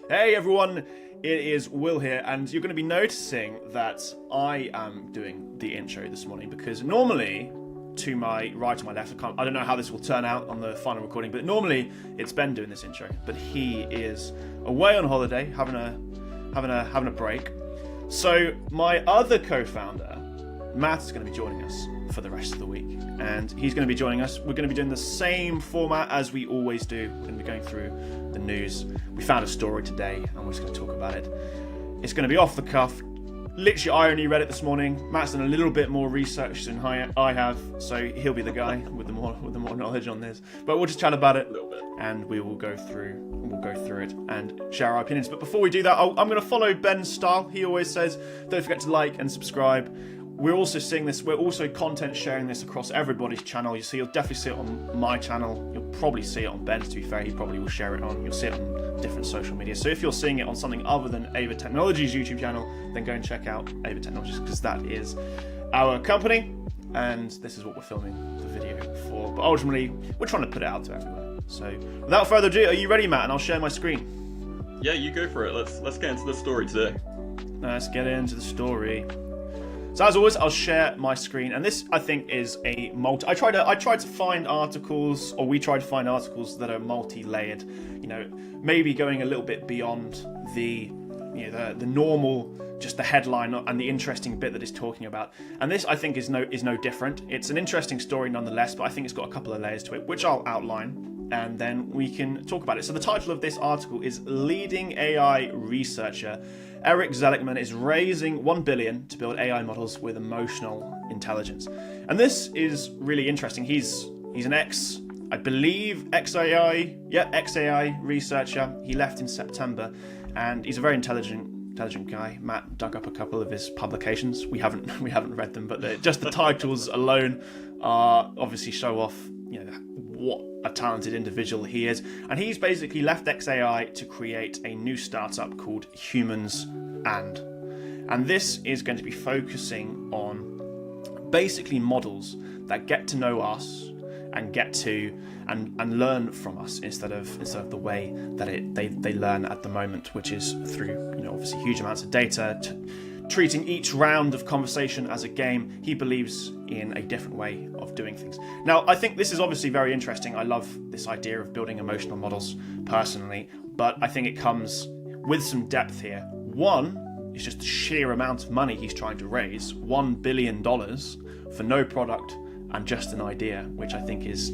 Hey everyone, it is Will here, and you're going to be noticing that I am doing the intro this morning because normally, to my right or my left, I don't know how this will turn out on the final recording, but normally it's Ben doing this intro, but he is away on holiday, having a break. So my other co-founder, Matt, is going to be joining us for the rest of the week, and he's going to be joining us. We're going to be doing the same format as we always do. We're going to be going through the news. We found a story today, and we're just going to talk about it. It's going to be off the cuff. Literally, I only read it this morning. Matt's done a little bit more research than I have, so he'll be the guy with the more knowledge on this. But we'll just chat about it a little bit, and we will go through it and share our opinions. But before we do that, I'm going to follow Ben's style. He always says, "Don't forget to like and subscribe." We're also seeing this. We're also content sharing this across everybody's channel. You'll definitely see it on my channel. You'll probably see it on Ben's. To be fair, he probably will share it on. You'll see it on different social media. So if you're seeing it on something other than Ava Technologies YouTube channel, then go and check out Ava Technologies, because that is our company, and this is what we're filming the video for. But ultimately, we're trying to put it out to everywhere. So without further ado, are you ready, Matt? And I'll share my screen. Yeah, you go for it. Let's get into the story today. Let's get into the story. So as always, I'll share my screen, and this I think is a multi. I tried to find articles, or we tried to find articles that are multi-layered. You know, maybe going a little bit beyond the normal, just the headline and the interesting bit that it's talking about. And this I think is no different. It's an interesting story nonetheless, but I think it's got a couple of layers to it, which I'll outline, and then we can talk about it. So the title of this article is "Leading AI Researcher Eric Zelikman is raising $1 billion to build AI models with emotional intelligence." And this is really interesting. He's an xAI researcher. He left in September, and he's a very intelligent guy. Matt dug up a couple of his publications. We haven't read them, but just the titles alone are obviously show off, what a talented individual he is. And he's basically left xAI to create a new startup called Humans and this is going to be focusing on basically models that get to know us and get to and learn from us instead of the way that they learn at the moment, which is through obviously huge amounts of data, treating each round of conversation as a game. He believes in a different way of doing things. Now, I think this is obviously very interesting. I love this idea of building emotional models personally, but I think it comes with some depth here. One is just the sheer amount of money he's trying to raise, $1 billion for no product and just an idea, which I think is,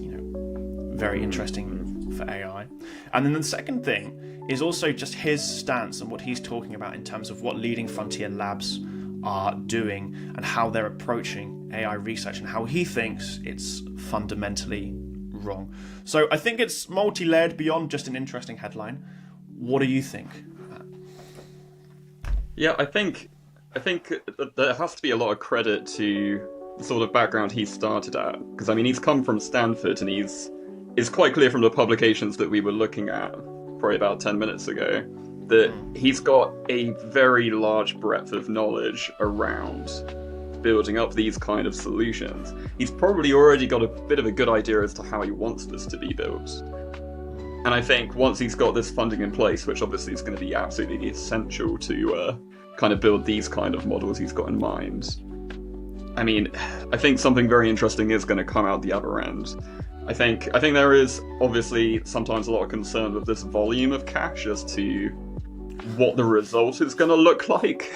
very interesting for AI. And then the second thing is also just his stance and what he's talking about in terms of what leading frontier labs are doing and how they're approaching AI research and how he thinks it's fundamentally wrong. So I think it's multi-layered beyond just an interesting headline. What do you think? Yeah, I think there has to be a lot of credit to the sort of background he started at, because I mean he's come from Stanford, and it's quite clear from the publications that we were looking at probably about 10 minutes ago that he's got a very large breadth of knowledge around building up these kind of solutions. He's probably already got a bit of a good idea as to how he wants this to be built. And I think once he's got this funding in place, which obviously is going to be absolutely essential to kind of build these kind of models he's got in mind, I mean, I think something very interesting is going to come out the other end. I think there is obviously sometimes a lot of concern with this volume of cash as to what the result is going to look like.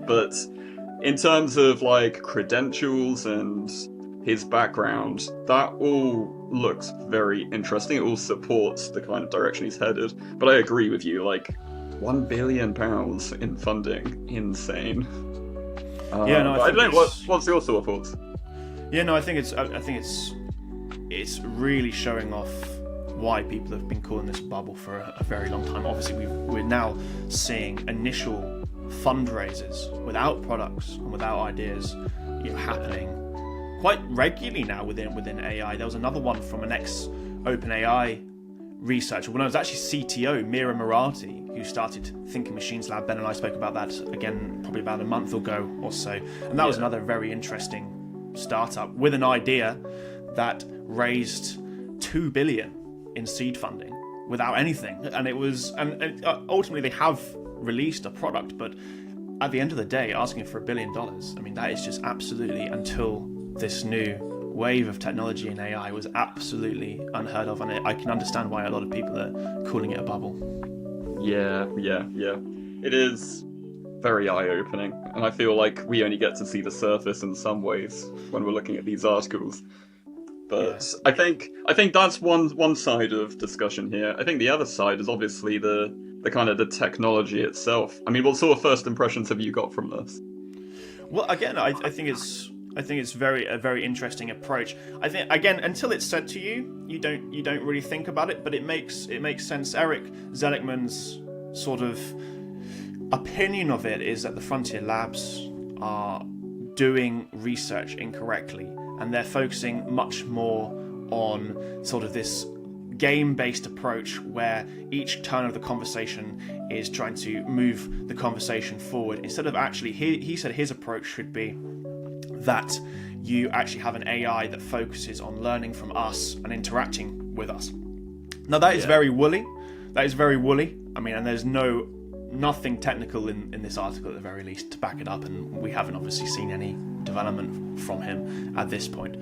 But in terms of like credentials and his background, that all looks very interesting. It all supports the kind of direction he's headed. But I agree with you, like £1 billion in funding, insane. I don't know. What's your sort of thoughts? Yeah, no, I think it's really showing off why people have been calling this bubble for a very long time. Obviously, we're now seeing initial fundraisers without products and without ideas, happening quite regularly now within AI. There was another one from an ex-OpenAI researcher. Well, no, it was actually CTO Mira Murati who started Thinking Machines Lab. Ben and I spoke about that again probably about a month ago or so, and that was another very interesting startup with an idea that raised $2 billion in seed funding without anything. And it was, and ultimately they have released a product, but at the end of the day, asking for $1 billion, I mean, that is just absolutely, until this new wave of technology and AI, was absolutely unheard of. And I can understand why a lot of people are calling it a bubble. Yeah. It is very eye-opening, and I feel like we only get to see the surface in some ways when we're looking at these articles. But yeah. I think that's one side of discussion here. I think the other side is obviously the kind of the technology itself. I mean, what sort of first impressions have you got from this? Well, again, I think it's a very interesting approach. I think, again, until it's said to you, you don't really think about it, but it makes sense. Eric Zelikman's sort of opinion of it is that the frontier labs are doing research incorrectly, and they're focusing much more on sort of this game-based approach where each turn of the conversation is trying to move the conversation forward, instead of actually, he said his approach should be that you actually have an AI that focuses on learning from us and interacting with us. Now that is very woolly. I mean, and there's nothing technical in this article at the very least to back it up, and we haven't obviously seen any development from him at this point.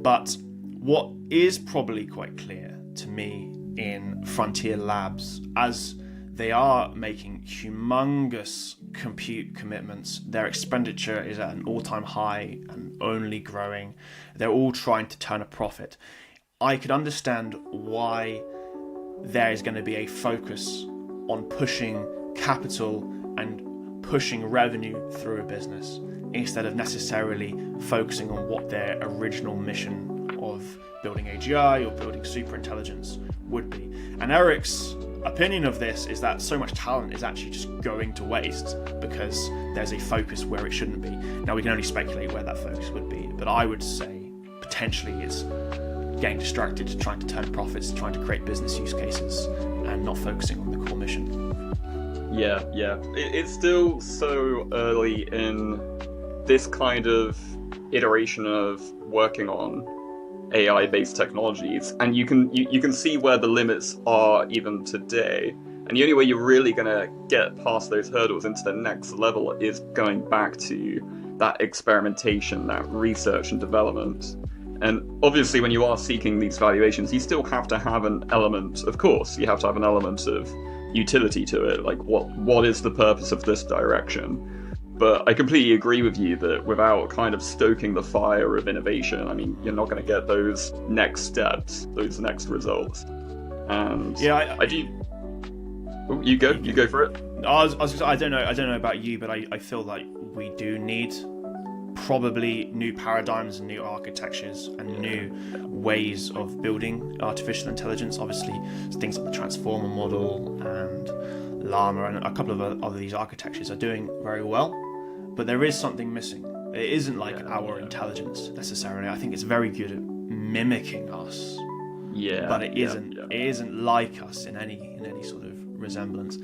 But what is probably quite clear to me in frontier labs, as they are making humongous compute commitments, their expenditure is at an all-time high and only growing. They're all trying to turn a profit. I could understand why there is going to be a focus on pushing capital and pushing revenue through a business, instead of necessarily focusing on what their original mission of building AGI or building superintelligence would be. And Eric's opinion of this is that so much talent is actually just going to waste because there's a focus where it shouldn't be. Now, we can only speculate where that focus would be, but I would say potentially it's getting distracted, trying to turn profits, trying to create business use cases, and not focusing on the core mission. Yeah. It's still so early in this kind of iteration of working on AI-based technologies, and you can see where the limits are even today. And the only way you're really going to get past those hurdles into the next level is going back to that experimentation, that research and development. And obviously, when you are seeking these valuations, you still have to have an element, of course, you have to have an element of utility to it. Like, what is the purpose of this direction? But I completely agree with you that without kind of stoking the fire of innovation, I mean, you're not going to get those next steps, those next results. And yeah, I do. Oh, you go for it. I don't know about you, but I feel like we do need probably new paradigms and new architectures and new ways of building artificial intelligence. Obviously, things like the transformer model and Llama and a couple of other these architectures are doing very well, but there is something missing. It isn't like our intelligence necessarily. I think it's very good at mimicking us, but it isn't. It isn't like us in any sort of resemblance.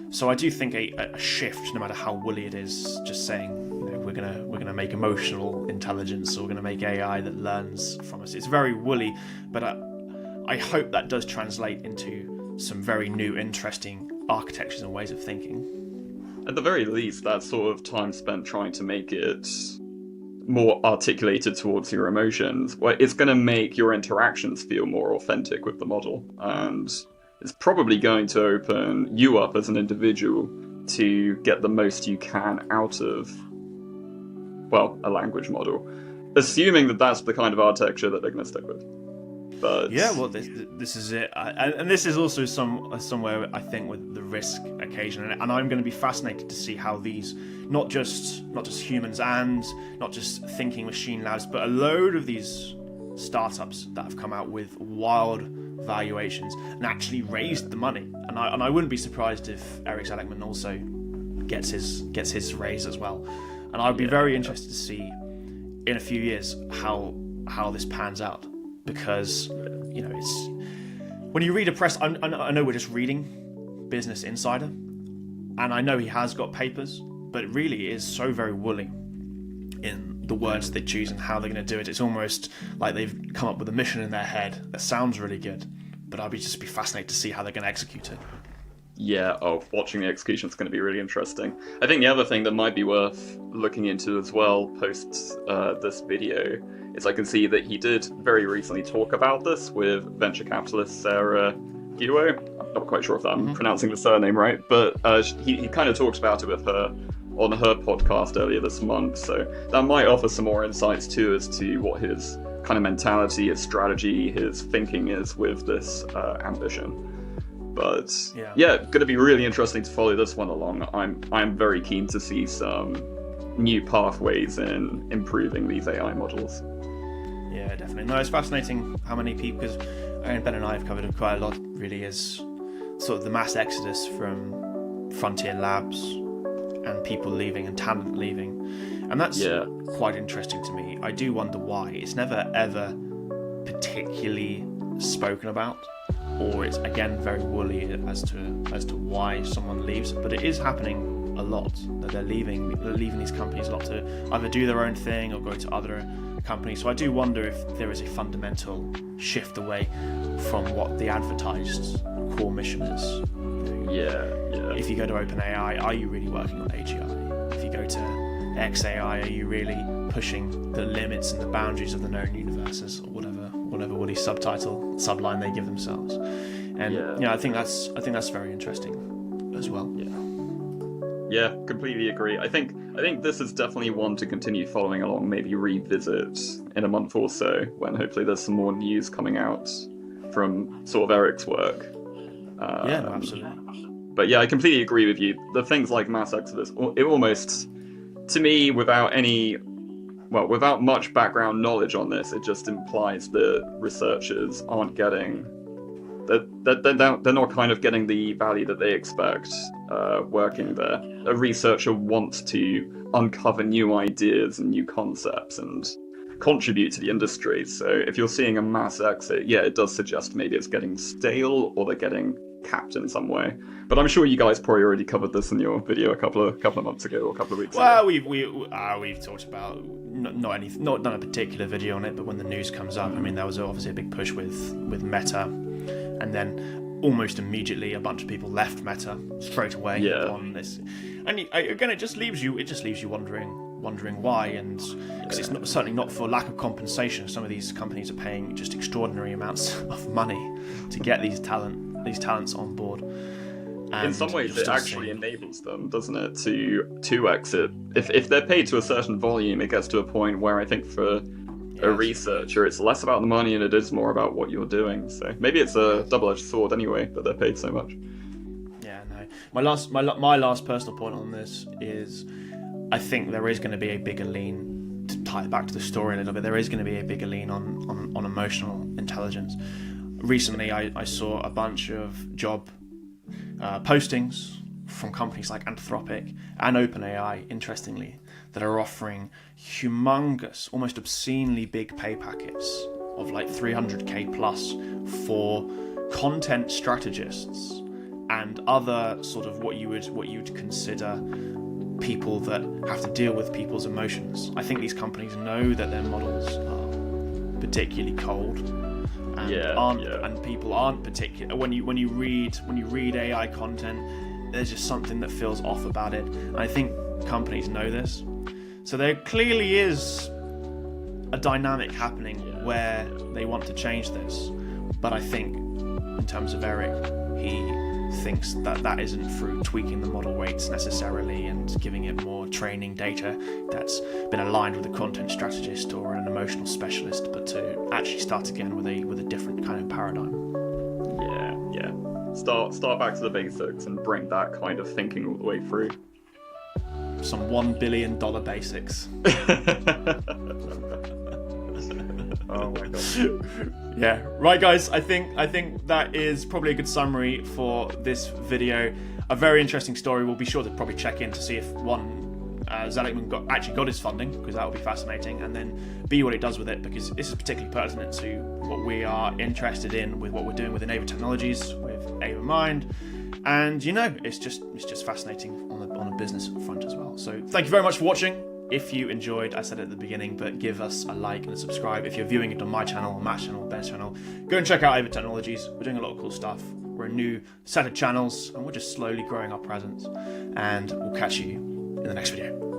So I do think a shift, no matter how woolly it is, just saying, we're gonna make emotional intelligence, or we're gonna make AI that learns from us. It's very woolly, but I hope that does translate into some very new, interesting architectures and ways of thinking. At the very least, that sort of time spent trying to make it more articulated towards your emotions, well, it's going to make your interactions feel more authentic with the model, and it's probably going to open you up as an individual to get the most you can out of, well, a language model, assuming that that's the kind of architecture that they're going to stick with. But yeah, well, this is it, and this is also somewhere I think with the risk occasion, and I'm going to be fascinated to see how these not just humans and not just thinking machine labs, but a load of these startups that have come out with wild valuations and actually raised the money, and I wouldn't be surprised if Eric Zelikman also gets his raise as well, and I'd be very interested to see in a few years how this pans out. Because, it's when you read a press, I know we're just reading Business Insider, and I know he has got papers, but it really is so very woolly in the words they choose and how they're going to do it. It's almost like they've come up with a mission in their head that sounds really good, but I'd just be fascinated to see how they're going to execute it. Yeah, watching the execution is going to be really interesting. I think the other thing that might be worth looking into as well post this video is I can see that he did very recently talk about this with venture capitalist Sarah Guido. I'm not quite sure if I'm pronouncing the surname right, but he kind of talked about it with her on her podcast earlier this month, so that might offer some more insights too as to what his kind of mentality, his strategy, his thinking is with this ambition. But yeah, going to be really interesting to follow this one along. I'm very keen to see some new pathways in improving these AI models. Yeah, definitely. No, it's fascinating how many people, because Ben and I have covered it quite a lot, really, is sort of the mass exodus from frontier labs and people leaving and talent leaving. And that's quite interesting to me. I do wonder why. It's never, ever particularly spoken about, or it's, again, very woolly as to why someone leaves. But it is happening a lot, that they're leaving these companies a lot to either do their own thing or go to other companies. So I do wonder if there is a fundamental shift away from what the advertised core mission is. If you go to OpenAI, are you really working on AGI? If you go to xAI, are you really pushing the limits and the boundaries of the known universes, or whatever woolly subline they give themselves? And I think that's very interesting as well. Yeah, completely agree. I think this is definitely one to continue following along, maybe revisit in a month or so, when hopefully there's some more news coming out from sort of Eric's work. Absolutely. But yeah, I completely agree with you. The things like mass exodus, it almost, to me, without much background knowledge on this, it just implies that researchers aren't getting, they're not kind of getting the value that they expect working there. A researcher wants to uncover new ideas and new concepts and contribute to the industry. So if you're seeing a mass exit, it does suggest maybe it's getting stale or they're getting capped in some way. But I'm sure you guys probably already covered this in your video a couple of months ago or a couple of weeks ago. Well, we've talked about not done a particular video on it, but when the news comes up, I mean, there was obviously a big push with Meta, and then almost immediately a bunch of people left Meta straight away on this. And again, it just leaves you wondering why, and because it's certainly not for lack of compensation. Some of these companies are paying just extraordinary amounts of money to get these talents on board. And in some ways, it actually enables them, doesn't it, to exit. If they're paid to a certain volume, it gets to a point where I think for a researcher, it's less about the money and it is more about what you're doing. So maybe it's a double-edged sword anyway, but they're paid so much. Yeah, no. My last personal point on this is, I think there is going to be a bigger lean, to tie it back to the story a little bit, there is going to be a bigger lean on emotional intelligence. Recently, I saw a bunch of job postings from companies like Anthropic and OpenAI, interestingly, that are offering humongous, almost obscenely big pay packets of like 300k plus for content strategists and other sort of what you'd consider people that have to deal with people's emotions. I think these companies know that their models are particularly cold, and people aren't particular. When you read AI content, there's just something that feels off about it. And I think companies know this, so there clearly is a dynamic happening where they want to change this. But I think, in terms of Eric, he thinks that isn't through tweaking the model weights necessarily and giving it more training data that's been aligned with a content strategist or an emotional specialist, but to actually start again with a different kind of paradigm. Start back to the basics and bring that kind of thinking all the way through. Some $1 billion basics. Oh my god. Yeah, right guys, I think that is probably a good summary for this video. A very interesting story. We'll be sure to probably check in to see if Zelikman actually got his funding, because that would be fascinating, and then B, what it does with it, because this is particularly pertinent to what we are interested in with what we're doing within Ava Technologies, with Ava Mind, and it's just fascinating on a business front as well. So thank you very much for watching. If you enjoyed, I said it at the beginning, but give us a like and a subscribe. If you're viewing it on my channel, or Matt's channel, or Ben's channel, go and check out Ava Technologies. We're doing a lot of cool stuff. We're a new set of channels, and we're just slowly growing our presence. And we'll catch you in the next video.